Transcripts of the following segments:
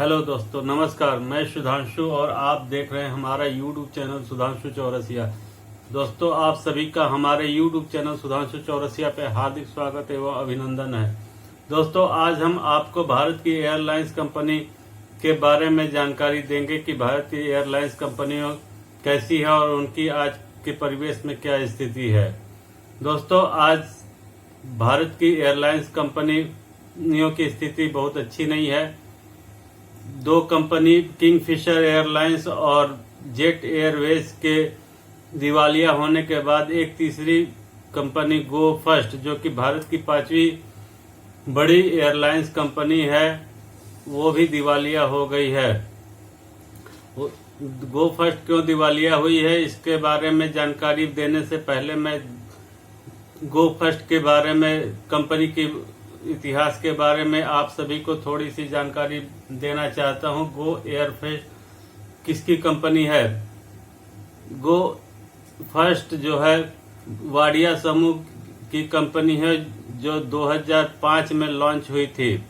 Hello दोस्तों, नमस्कार। मैं सुधांशु और आप देख रहे हैं हमारा यूट्यूब चैनल सुधांशु चौरसिया। दोस्तों, आप सभी का हमारे यूट्यूब चैनल सुधांशु चौरसिया पे हार्दिक स्वागत एवं अभिनंदन है। दोस्तों, आज हम आपको भारत की एयरलाइंस कंपनी के बारे में जानकारी देंगे कि भारत की एयरलाइंस कंपनियों कैसी है और उनकी आज के परिवेश में क्या स्थिति है। दोस्तों, आज भारत की एयरलाइंस कंपनियों की स्थिति बहुत अच्छी नहीं है। दो कंपनी किंगफिशर एयरलाइंस और जेट एयरवेज के दिवालिया होने के बाद एक तीसरी कंपनी गो फर्स्ट, जो कि भारत की 5वीं बड़ी एयरलाइंस कंपनी है, वो भी दिवालिया हो गई है। गो फर्स्ट क्यों दिवालिया हुई है, इसके बारे में जानकारी देने से पहले मैं गो फर्स्ट के बारे में, कंपनी के इतिहास के बारे में आप सभी को थोड़ी सी जानकारी देना चाहता हूं। गो एयरवेज किसकी कंपनी है? गो फर्स्ट जो है वाडिया समूह की कंपनी है, जो 2005 में लॉन्च हुई थी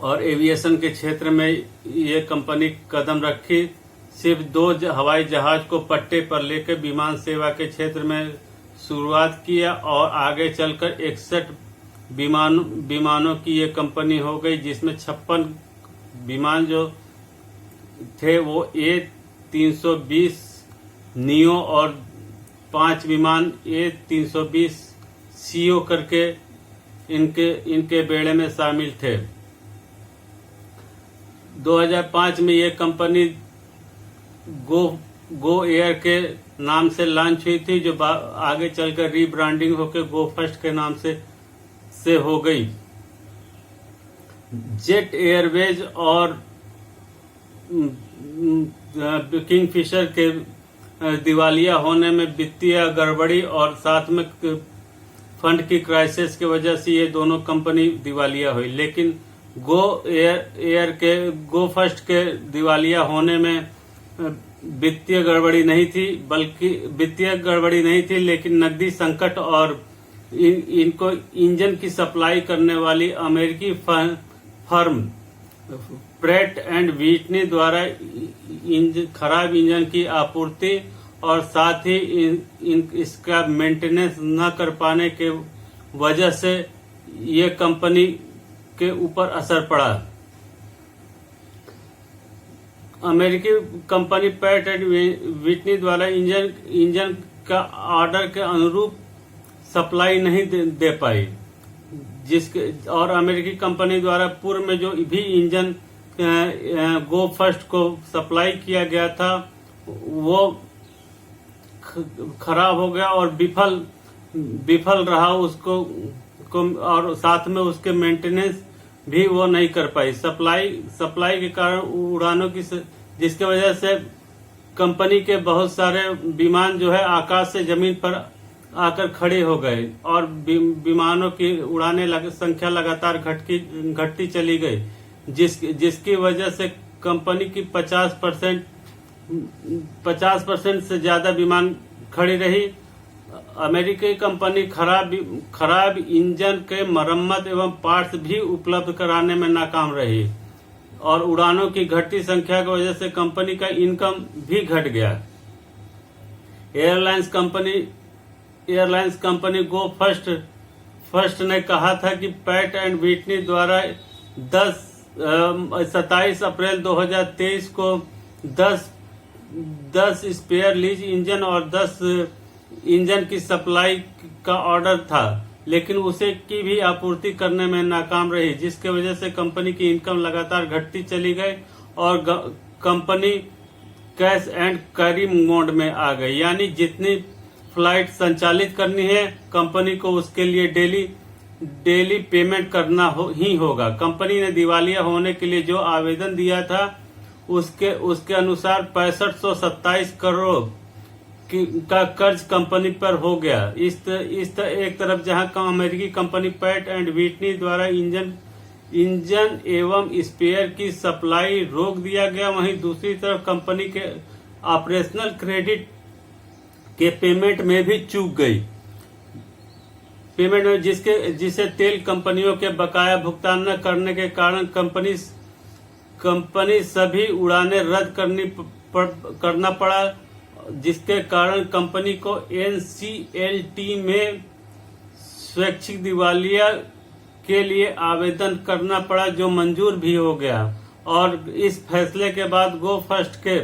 और एविएशन के क्षेत्र में ये कंपनी कदम रखी। सिर्फ 2 हवाई जहाज को पट्टे पर लेकर विमान सेवा के क्षेत्र में शुरुआत किया और आगे चलकर 61 विमानों की ये कंपनी हो गई, जिसमें 56 विमान जो थे वो A320 नियो और 5 विमान A320 CO करके इनके बेड़े में शामिल थे। 2005 में ये कंपनी गो एयर के नाम से लॉन्च हुई थी, जो आगे चलकर रीब्रांडिंग होकर गो फर्स्ट के नाम से हो गई। जेट एयरवेज और किंगफिशर के दिवालिया होने में वित्तीय गड़बड़ी और साथ में फंड की क्राइसिस की वजह से ये दोनों कंपनी दिवालिया हुई। लेकिन गो फर्स्ट के दिवालिया होने में वित्तीय गड़बड़ी नहीं थी, लेकिन नकदी संकट और इनको इंजन की सप्लाई करने वाली अमेरिकी फर्म प्रैट एंड व्हिटनी द्वारा खराब इंजन की आपूर्ति और साथ ही इसका मेंटेनेंस न कर पाने के वजह से ये कंपनी के ऊपर असर पड़ा। अमेरिकी कंपनी प्रैट एंड व्हिटनी द्वारा इंजन का ऑर्डर के अनुरूप सप्लाई नहीं दे पाई, और अमेरिकी कंपनी द्वारा पूर्व में जो भी इंजन गो फर्स्ट को सप्लाई किया गया था वो खराब हो गया और विफल रहा उसको और साथ में उसके मेंटेनेंस भी वो नहीं कर पाई। सप्लाई के कारण उड़ानों की, जिसके वजह से कंपनी के बहुत सारे विमान जो है आकाश से जमीन पर आकर खड़े हो गए और विमानों की उड़ाने संख्या लगातार घटती चली गई, जिसकी वजह से कंपनी की 50% से ज्यादा विमान खड़ी रही। अमेरिकी कंपनी खराब इंजन के मरम्मत एवं पार्ट्स भी उपलब्ध कराने में नाकाम रही और उड़ानों की घटती संख्या की वजह से कंपनी का इनकम भी घट गया। एयरलाइंस कंपनी गो फर्स्ट ने कहा था कि प्रैट एंड व्हिटनी द्वारा 27 अप्रैल 2023 को 10 स्पेयर लीज इंजन और 10 इंजन की सप्लाई का ऑर्डर था, लेकिन उसे की भी आपूर्ति करने में नाकाम रही, जिसके वजह से कंपनी की इनकम लगातार घटती चली गई और company cash and carry mode में आ गई। यानी जितनी फ्लाइट संचालित करनी है कंपनी को, उसके लिए डेली पेमेंट करना ही होगा। कंपनी ने दिवालिया होने के लिए जो आवेदन दिया था उसके अनुसार 6527 करोड़ का कर्ज कंपनी पर हो गया। एक तरफ जहां अमेरिकी कंपनी प्रैट एंड व्हिटनी द्वारा इंजन एवं स्पेयर की सप्लाई रोक दिया गया, वहीं दूसरी तरफ कंपनी के ऑपरेशनल क्रेडिट के पेमेंट में भी चूक गई। पेमेंट में जिसे तेल कंपनियों के बकाया भुगतान न करने के कारण कंपनी कंपनी सभी उड़ानें रद्द करना पड़ा, जिसके कारण कंपनी को एनसीएलटी में स्वैच्छिक दिवालिया के लिए आवेदन करना पड़ा, जो मंजूर भी हो गया। और इस फैसले के बाद गो फर्स्ट के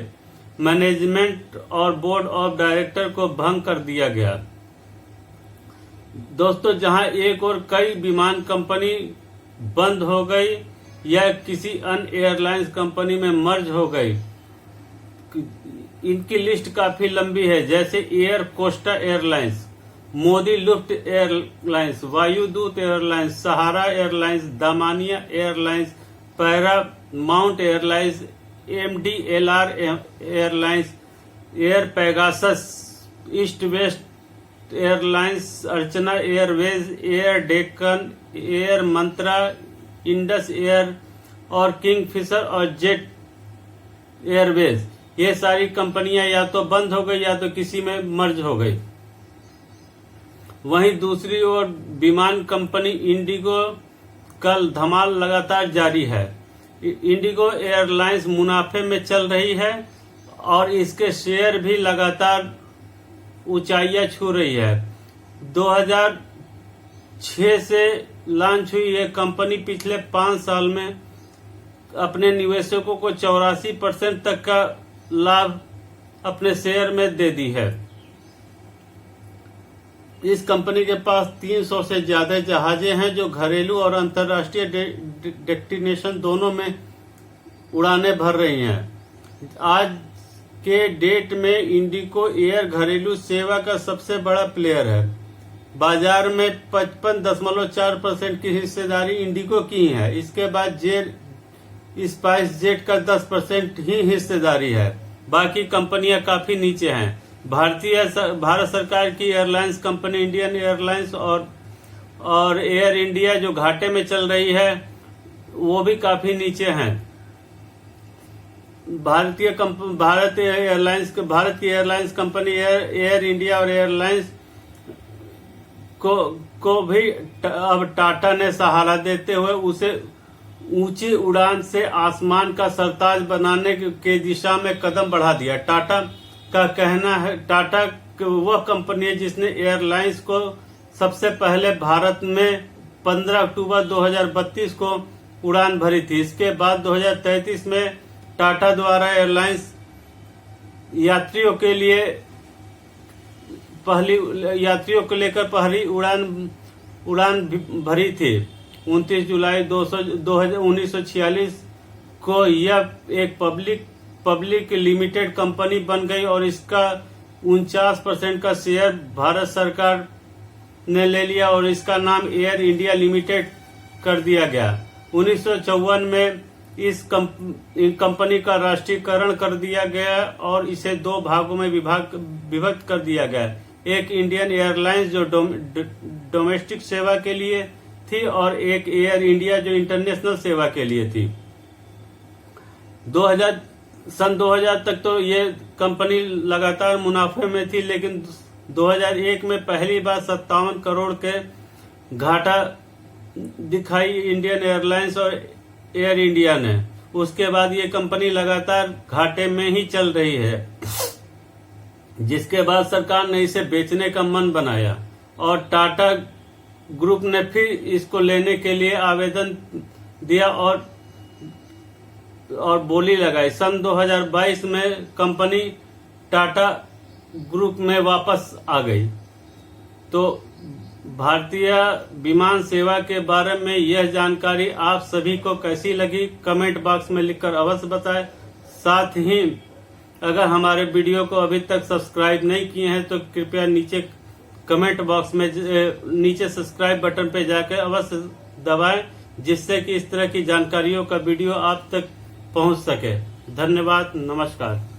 मैनेजमेंट और बोर्ड ऑफ डायरेक्टर को भंग कर दिया गया। दोस्तों, जहां एक और कई विमान कंपनी बंद हो गई या किसी अन्य एयरलाइंस कंपनी में मर्ज हो गई, इनकी लिस्ट काफी लंबी है, जैसे Air Costa airlines, Modi Luft airlines, Vayudoot airlines, Sahara airlines, Damania airlines, Paramount airlines, MDLR airlines, Air Pegasus, East West airlines, Archana airways, Air Deccan, Air Mantra, Indus Air और किंगफिशर और जेट एयरवेज, ये सारी कंपनियां या तो बंद हो गई या तो किसी में मर्ज हो गई। वहीं दूसरी ओर विमान कंपनी इंडिगो कल धमाल लगातार जारी है। इंडिगो एयरलाइंस मुनाफे में चल रही है और इसके शेयर भी लगातार ऊंचाइयां छू रही है। 2006 से लॉन्च हुई यह कंपनी पिछले 5 साल में अपने निवेशकों को 84% तक का लाभ अपने शेयर में दे दी है। इस कंपनी के पास 300 से ज्यादा जहाजें हैं जो घरेलू और अंतर्राष्ट्रीय डेस्टिनेशन दोनों में उड़ानें भर रही हैं। आज के डेट में इंडिगो एयर घरेलू सेवा का सबसे बड़ा प्लेयर है। बाजार में 55.4% की हिस्सेदारी इंडिगो की है। इसके बाद स्पाइस जेट का 10% ही हिस्सेदारी है। बाकी कंपनियां काफी नीचे हैं। भारत सरकार की एयरलाइंस कंपनी इंडियन एयरलाइंस और एयर इंडिया जो घाटे में चल रही है, वो भी काफी नीचे हैं। भारत की एयरलाइंस कंपनी एयर इंडिया और एयरलाइंस को भी अब टाटा ने सहारा देते हुए उसे ऊंची उड़ान से आसमान का सरताज बनाने के दिशा में कदम बढ़ा दिया। टाटा का कहना है, टाटा वह कंपनी है जिसने एयरलाइंस को सबसे पहले भारत में 15 अक्टूबर 2032 को उड़ान भरी थी। इसके बाद 2033 में टाटा द्वारा एयरलाइंस यात्रियों को लेकर पहली उड़ान भरी थी। 29 जुलाई 1946 को यह एक पब्लिक लिमिटेड कंपनी बन गई और इसका 49% का शेयर भारत सरकार ने ले लिया और इसका नाम एयर इंडिया लिमिटेड कर दिया गया। 1954 में इस कंपनी का राष्ट्रीयकरण कर दिया गया और इसे 2 भागों में विभक्त कर दिया गया। एक इंडियन एयरलाइंस जो डोमेस्टिक सेवा के लिए थी और एक एयर इंडिया जो इंटरनेशनल सेवा के लिए थी। सन 2000 तक तो ये कंपनी लगातार मुनाफे में थी, लेकिन 2001 में पहली बार 57 करोड़ के घाटा दिखाई इंडियन एयरलाइंस और एयर इंडिया ने। उसके बाद ये कंपनी लगातार घाटे में ही चल रही है, जिसके बाद सरकार ने इसे बेचने का मन बनाया और टाटा ग्रुप ने फिर इसको लेने के लिए आवेदन दिया और बोली लगाई। सन 2022 में कंपनी टाटा ग्रुप में वापस आ गई। तो भारतीय विमान सेवा के बारे में यह जानकारी आप सभी को कैसी लगी, कमेंट बॉक्स में लिखकर अवश्य बताएं। साथ ही अगर हमारे वीडियो को अभी तक सब्सक्राइब नहीं किए हैं तो कृपया नीचे कमेंट बॉक्स में नीचे सब्सक्राइब बटन पे जाकर अवश्य दबाएं, जिससे कि इस तरह की जानकारियों का वीडियो आप तक पहुंच सके। धन्यवाद, नमस्कार।